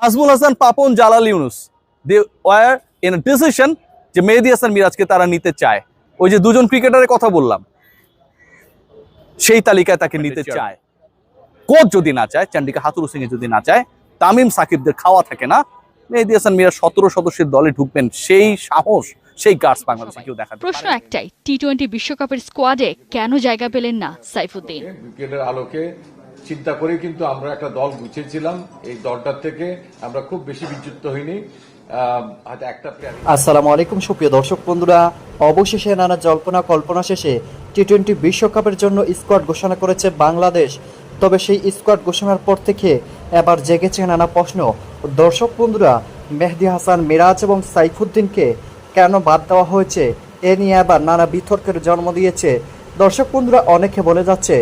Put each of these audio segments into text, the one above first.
Nazmul Hasan, Papon, Jalal Yunus, they were in a decision যে মেহেদী হাসান মিরাজকে তারা নিতে চায়। ওই যে দুজন ক্রিকেটারের কথা বললাম, সেই তালিকায় তাকে নিতে চায়। কোচ যদি না চায়, চন্ডিকা হাথুরু সিং যদি না চায়, তামিম সাকিবদের খাওয়া থাকে না, মেহেদী হাসান মিরাজ 17 সদস্যের দলে ঢুকবেন, সেই সাহস, সেই গার্ডস বাংলাদেশে কেউ দেখাতে পারে না। প্রশ্ন একটাই, টি-20 বিশ্বকাপের স্কোয়াডে কেন জায়গা পেলেন না সাইফুদ্দিন? উইকেটের আলোকে চিন্তা করে কিন্তু আমরা একটা দল গুছিয়েছিলাম। এই দলটার থেকে আমরা খুব বেশি বিচ্যুত হইনি। আসসালামু আলাইকুম সুপ্রিয় দর্শক বন্ধুরা, অবশেষে নানা জল্পনা কল্পনা শেষে টি-20 বিশ্বকাপের জন্য স্কোয়াড ঘোষণা করেছে বাংলাদেশ। তবে সেই স্কোয়াড ঘোষণার পর থেকে এবার জেগেছে নানা প্রশ্ন। দর্শক বন্ধুরা, মেহেদী হাসান মিরাজ এবং সাইফুদ্দিনকে কেন বাদ দেওয়া হয়েছে, এ নিয়ে আবার নানা বিতর্কের জন্ম দিয়েছে। দর্শক বন্ধুরা, অনেকে বলে যাচ্ছে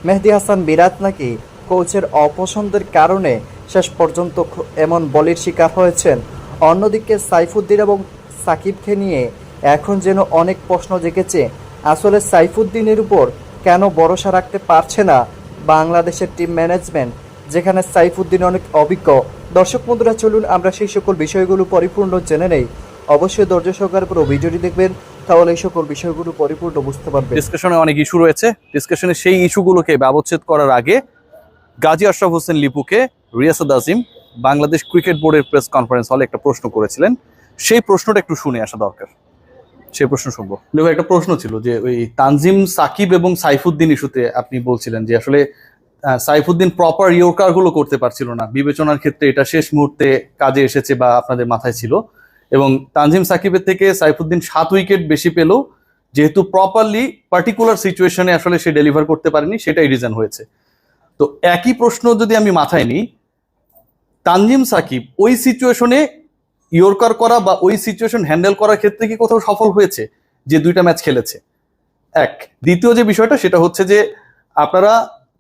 মেহেদী হাসান মিরাজ নাকি কোচের অপছন্দের কারণে শেষ পর্যন্ত এমন বলির শিকার হয়েছেন। অন্যদিকে সাইফুদ্দিন এবং সাকিবকে নিয়ে এখন যেন অনেক প্রশ্ন জেগেছে। আসলে সাইফুদ্দিনের উপর কেন ভরসা রাখতে পারছে না বাংলাদেশের টিম ম্যানেজমেন্ট, যেখানে সাইফুদ্দিন অনেক অভিজ্ঞ। দর্শক বন্ধুরা, চলুন আমরা সেই সকল বিষয়গুলো পরিপূর্ণ জেনে নেই। অবশ্যই ধৈর্য সহকারে পুরো ভিডিওটি দেখবেন, তাহলে এই সকল বিষয়গুলো পরিপূর্ণ বুঝতে পারবেন। ডিসকাশনে অনেক ইস্যু রয়েছে। ডিসকাশনে সেই ইস্যুগুলোকে ব্যবচ্ছেদ করার আগে গাজী আশরাফ হোসেন লিপুকে রিয়াসাত আজিম বাংলাদেশ ক্রিকেট বোর্ডের প্রেস কনফারেন্স হলে একটা প্রশ্ন করেছিলেন। সেই প্রশ্নটা একটু শুনে আসা দরকার। সেই প্রশ্ন শুনবো। দেখো, একটা প্রশ্ন ছিল যে ওই তানজিম সাকিব এবং সাইফুদ্দিন ইস্যুতে আপনি বলছিলেন যে আসলে সাইফুদ্দিন প্রপার ইয়র্কার গুলো করতে পারছিল না, বিবেচনার ক্ষেত্রে এটা শেষ মুহূর্তে কাজে এসেছে বা আপনাদের মাথায় ছিল, এবং তানজিম সাকিবের থেকে সাইফুদ্দিন 7 উইকেট বেশি পেল, যেহেতু প্রপারলি পার্টিকুলার সিচুয়েশনে আসলে সে ডেলিভার করতে পারেনি, সেটাই রিজন হয়েছে। তো একই প্রশ্ন যদি আমি মাথায় নিই, তানজিম সাকিব ওই সিচুয়েশনে ইয়র্কার করা বা ওই সিচুয়েশন হ্যান্ডেল করার ক্ষেত্রে কি কোথাও সফল হয়েছে যে 2টা ম্যাচ খেলেছে? এক। দ্বিতীয় যে বিষয়টা, সেটা হচ্ছে যে আপনারা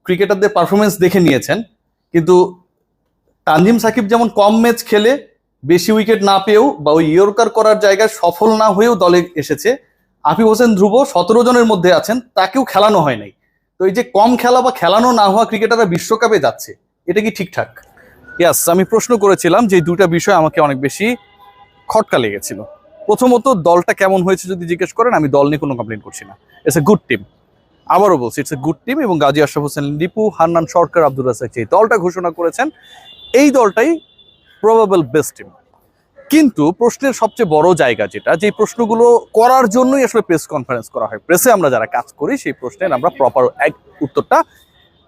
ক্রিকেটারদের পারফরমেন্স দেখে নিয়েছেন, কিন্তু তানজিম সাকিব যেমন কম ম্যাচ খেলে বেশি উইকেট না পেয়েও বা ওই ইয়র্কার করার জায়গায় সফল না হয়েও দলে এসেছে, আফিফ হোসেন ধ্রুব 17 জনের মধ্যে আছেন, তাকেও খেলানো হয় নাই। তো এই যে কম খেলা বা খেলানো না হওয়া ক্রিকেটাররা বিশ্বকাপে যাচ্ছে, এটা কি ঠিকঠাক? ইয়াস, আমি প্রশ্ন করেছিলাম যে 2টা বিষয় আমাকে অনেক বেশি খটকা লেগেছিল। প্রথমত, দলটা কেমন হয়েছে যদি জিজ্ঞেস করেন, আমি দল নিয়ে কোনো কমপ্লেন করছি না। It's a good team. আবারও বলছি, ইটস এ গুড টিম। এবং গাজী আশরাফ হোসেন লিপু, হান্নান সরকার, আব্দুর রাজ্জাক যে দলটা ঘোষণা করেছেন, এই দলটাই প্রবাবল বেস্ট টিম। কিন্তু প্রশ্নের সবচেয়ে বড় জায়গা যেটা, যে প্রশ্নগুলো করার জন্যই আসলে প্রেস কনফারেন্স করা হয়, প্রেসে আমরা যারা কাজ করি সেই প্রশ্নের আমরা প্রপার উত্তরটা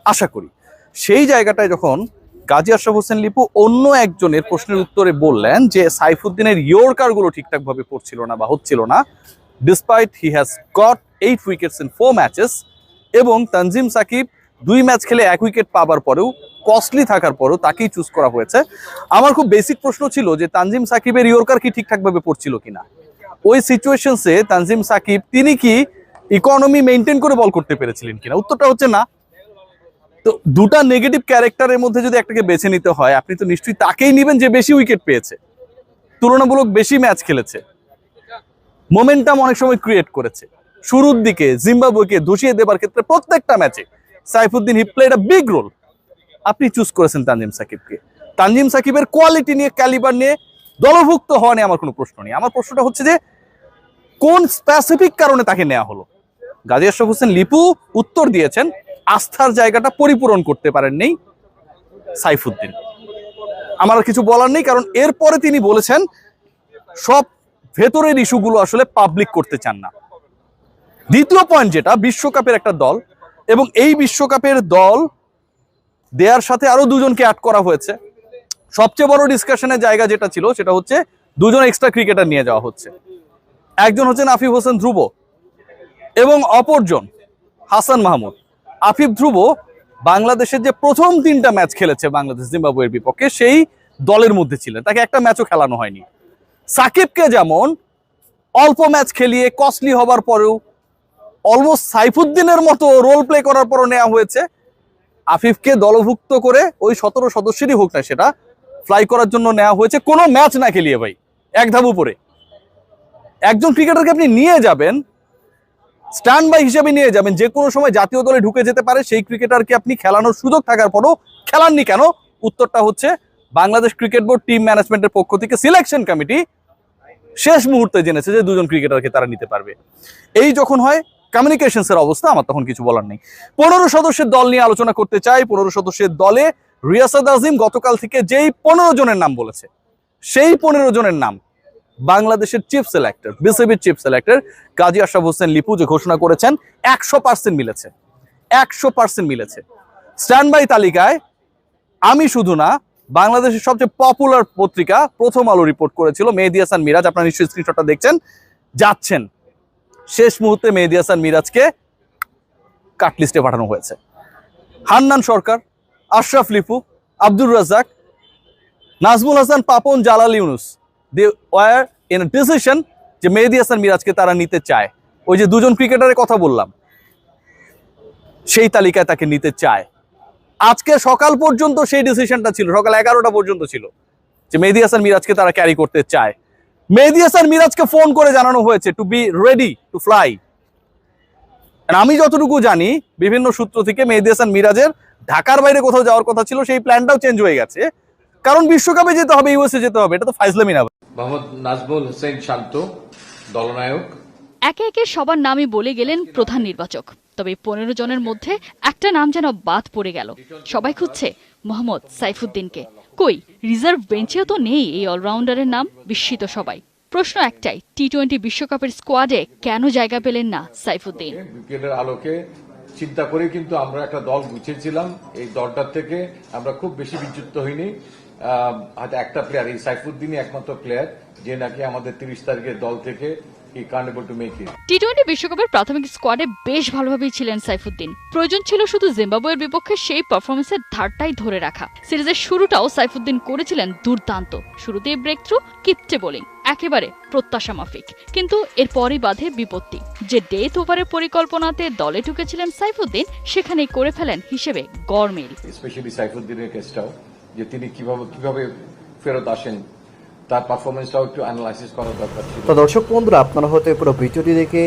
আশা করি। সেই জায়গাটায় যখন গাজী আশরাফ হোসেন লিপু অন্য একজনের প্রশ্নের উত্তরে বললেন যে সাইফুদ্দিনের ইয়র্কার গুলো ঠিকঠাক ভাবে পড়ছিল না বা হচ্ছিল না, despite he has got 8 wickets in 4 matches, এবং তানজিম সাকিব 2 ম্যাচ খেলে 1 উইকেট পাবার পরেও, কস্টলি থাকার পরেও তাকেই চুজ করা হয়েছে। আমার খুব বেসিক প্রশ্ন ছিল যে তানজিম সাকিবের ইয়র্কার কি ঠিকঠাক ভাবে পড়ছিল কিনা, ওই সিচুয়েশনসে তানজিম সাকিব তিনি কি ইকোনমি মেনটেন করে বল করতে পেরেছিলেন কিনা। উত্তরটা হচ্ছে না। তো 2টা নেগেটিভ ক্যারেক্টারের মধ্যে যদি একটাকে বেছে নিতে হয়, আপনি তো নিশ্চয়ই তাকেই নেবেন যে বেশি উইকেট পেয়েছে, তুলনামূলক বেশি ম্যাচ খেলেছে, মোমেন্টাম অনেক সময় ক্রিয়েট করেছে। শুরুর দিকে জিম্বাবুয়েকে ধসিয়ে দেবার ক্ষেত্রে প্রত্যেকটা ম্যাচে Saifuddin he played a big role. আপনি চুজ করেছেন তানজিম সাকিবকে। তানজিম সাকিবের কোয়ালিটি নিয়ে, ক্যালিবার নিয়ে, দলভুক্ত হওয়া নিয়ে আমার কোনো প্রশ্ন নেই। আমার প্রশ্নটা হচ্ছে যে কোন স্পেসিফিক কারণে তাকে নেওয়া হলো। গাজী আশরাফ হোসেন লিপু উত্তর দিয়েছেন, আস্থার জায়গাটা পরিপূরণ করতে পারেননি সাইফুদ্দিন। আমার আর কিছু বলার নেই, কারণ এরপরে তিনি বলেছেন সব ভেতরের ইস্যুগুলো আসলে পাবলিক করতে চান না। দ্বিতীয় পয়েন্ট যেটা, বিশ্বকাপের একটা দল, এবং এই বিশ্বকাপের দল দেয়ার সাথে আরো 2 জনকে অ্যাড করা হয়েছে। সবচেয়ে বড় ডিসকাশনের জায়গা যেটা ছিল, সেটা হচ্ছে 2 জন এক্সট্রা ক্রিকেটার নিয়ে যাওয়া হচ্ছে। একজন হচ্ছেন আফিফ হোসেন ধ্রুব এবং অপরজন হাসান মাহমুদ। আফিফ ধ্রুব বাংলাদেশের যে প্রথম 3টা ম্যাচ খেলেছে বাংলাদেশ জিম্বাবুয়ের বিপক্ষে, সেই দলের মধ্যে ছিলেন, তাকে একটা ম্যাচও খেলানো হয়নি। সাকিবকে যেমন অল্প ম্যাচ খেলিয়ে কস্টলি হবার পরেও অলমোস্ট সাইফুদ্দিনের মতো রোল প্লে করার পরও নেওয়া হয়েছে, আফিফকে দলভুক্ত করে ওই 17 সদস্যেরই হোক না সেটা, ফ্লাই করার জন্য নেওয়া হয়েছে, কোনো ম্যাচ না খেলিয়ে। ভাই, এক ধাপ উপরে একজন ক্রিকেটারকে আপনি নিয়ে যাবেন, স্ট্যান্ড বাই হিসেবে নিয়ে যাবেন, যে কোনো সময় জাতীয় দলে ঢুকে যেতে পারে, সেই ক্রিকেটারকে আপনি খেলানোর সুযোগ থাকার পরও খেলাননি কেন? উত্তরটা হচ্ছে বাংলাদেশ ক্রিকেট বোর্ড টিম ম্যানেজমেন্টের পক্ষ থেকে সিলেকশন কমিটি শেষ মুহূর্তে জেনেছে যে দুজন ক্রিকেটারকে তারা নিতে পারবে। এই যখন হয় কমিউনিকেশনসের অবস্থা, আমার তখন কিছু বলার নেই। 15 সদস্যের দল নিয়ে আলোচনা করতে চাই। 15 সদস্যের দলে রিয়াসাদ আজিম গতকাল থেকে যেই 15 জনের নাম বলেছে, সেই 15 জনের নাম বাংলাদেশের চিফ সিলেক্টর, বিসিবির চিফ সিলেক্টর গাজী আশরাফ হোসেন লিপু যে ঘোষণা করেছেন 100% মিলেছে, 100% মিলেছে। স্ট্যান্ড বাই তালিকায় আমি শুধু না, বাংলাদেশের সবচেয়ে পপুলার পত্রিকা প্রথম আলো রিপোর্ট করেছিল মেহেদী হাসান মিরাজ, আপনারা নিশ্চয়ই স্ক্রিনশটটা দেখছেন, যাচ্ছেন। শেষ মুহূর্তে মেহেদী হাসান মিরাজকে কাট লিস্টে পাঠানো হয়েছে। Hannan Sarkar, Ashraf Lipu, Abdur Razzak, Nazmul Hasan Papon, Jalal Yunus, they were in a decision যে মেহেদী হাসান মিরাজকে তারা নিতে চায়। ওই যে দুজন ক্রিকেটারের কথা বললাম, সেই তালিকায় তাকে নিতে চায়। আজকে সকাল পর্যন্ত সেই ডিসিশনটা ছিল, সকাল 11টা পর্যন্ত ছিল যে মেহেদী হাসান মিরাজকে তারা ক্যারি করতে চায়। মেহেদী হাসান মিরাজকে ফোন করে জানানো হয়েছে to be ready to fly. আমি যতটুকু জানি বিভিন্ন সূত্র থেকে মেহেদী হাসান মিরাজের ঢাকার বাইরে কোথাও যাওয়ার কথা ছিল, সেই প্ল্যানটাও চেঞ্জ হয়ে গেছে, কারণ বিশ্বকাপে যেতে হবে, ইউএসএ যেতে হবে, এটা তো ফাইজলামি না। মোহাম্মদ নাজমুল হোসেন শান্ত দলনায়ক। একে একে সবার নামই বলে গেলেন প্রধান নির্বাচক। তবে 15 জনের মধ্যে একটা নাম যেন বাদ পড়ে গেল। সবাই খুঁজছে মোহাম্মদ সাইফুদ্দিনকে। কই, রিজার্ভ বেঞ্চেও তো নেই এই অলরাউন্ডারের নাম। বিস্মিত সবাই। প্রশ্ন একটাই, টি-20 বিশ্বকাপের স্কোয়াডে কেন জায়গা পেলেন না সাইফুদ্দিন? ক্রিকেটের আলোকে চিন্তা করে কিন্তু আমরা একটা দল গুছিয়েছিলাম। এই দলটার থেকে আমরা খুব বেশি বিচ্যুত হইনি। হয়তো একটা প্লেয়ার, এই সাইফুদ্দিনই একমাত্র প্লেয়ার যে নাকি আমাদের 30 তারিখের দল থেকে টি-20 বিশ্বকাপের প্রাথমিক স্কোয়াডে বেশ ভালোভাবেই ছিলেন সাইফুদ্দিন। প্রয়োজন ছিল শুধু জিম্বাবুয়ের বিপক্ষে সেই পারফরমেন্সের ধারটাই ধরে রাখা। সিরিজের শুরুটাও সাইফুদ্দিন করেছিলেন দুর্দান্ত। শুরুতেই ব্রেক থ্রু, কিপ্টে বোলিং, একেবারে প্রত্যাশা মাফিক। কিন্তু এরপরই বাধে বিপত্তি। যে ডেথ ওভারের পরিকল্পনাতে দলে ঢুকেছিলেন সাইফুদ্দিন, সেখানেই করে ফেলেন হিসেবে গড়মিল। স্পেশালি সাইফুদ্দিনের কেসটাও, যে তিনি কিভাবে ফেরত আসেন, তার পারফরমেন্সটাও একটু অ্যানালাইসিস করা দরকার ছিল। তো দর্শক বন্ধুরা, আপনারা হয়তো পুরো ভিডিওটি দেখে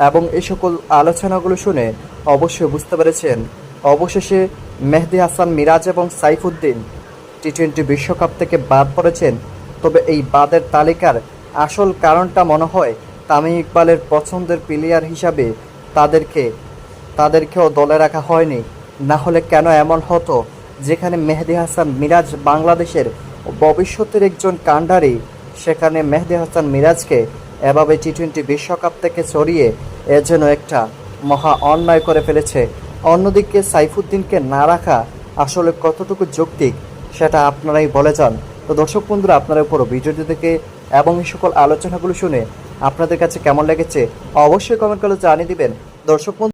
এবং এই সকল আলোচনাগুলো শুনে অবশ্যই বুঝতে পেরেছেন অবশেষে মেহেদী হাসান মিরাজ এবং সাইফুদ্দিন টি-20 বিশ্বকাপ থেকে বাদ পড়েছেন। তবে এই বাদের তালিকার আসল কারণটা মনে হয় তামিম ইকবালের পছন্দের প্লেয়ার হিসাবে তাদেরকেও দলে রাখা হয়নি। না হলে কেন এমন হতো, যেখানে মেহেদী হাসান মিরাজ বাংলাদেশের ভবিষ্যতের একজন কাণ্ডারি, সেখানে মেহেদী হাসান মিরাজকে এভাবে টি-20 বিশ্বকাপ থেকে সরিয়ে যেন একটা মহা অন্যায় করে ফেলেছে। অন্যদিকে সাইফুদ্দিনকে না রাখা আসলে কতটুকু যৌক্তিক সেটা আপনারাই বলে যান। তো দর্শক বন্ধুরা, আপনারা পুরো ভিডিওটি থেকে এবং এই সকল আলোচনাগুলো শুনে আপনাদের কাছে কেমন লেগেছে অবশ্যই কমেন্ট করে জানিয়ে দিবেন। দর্শক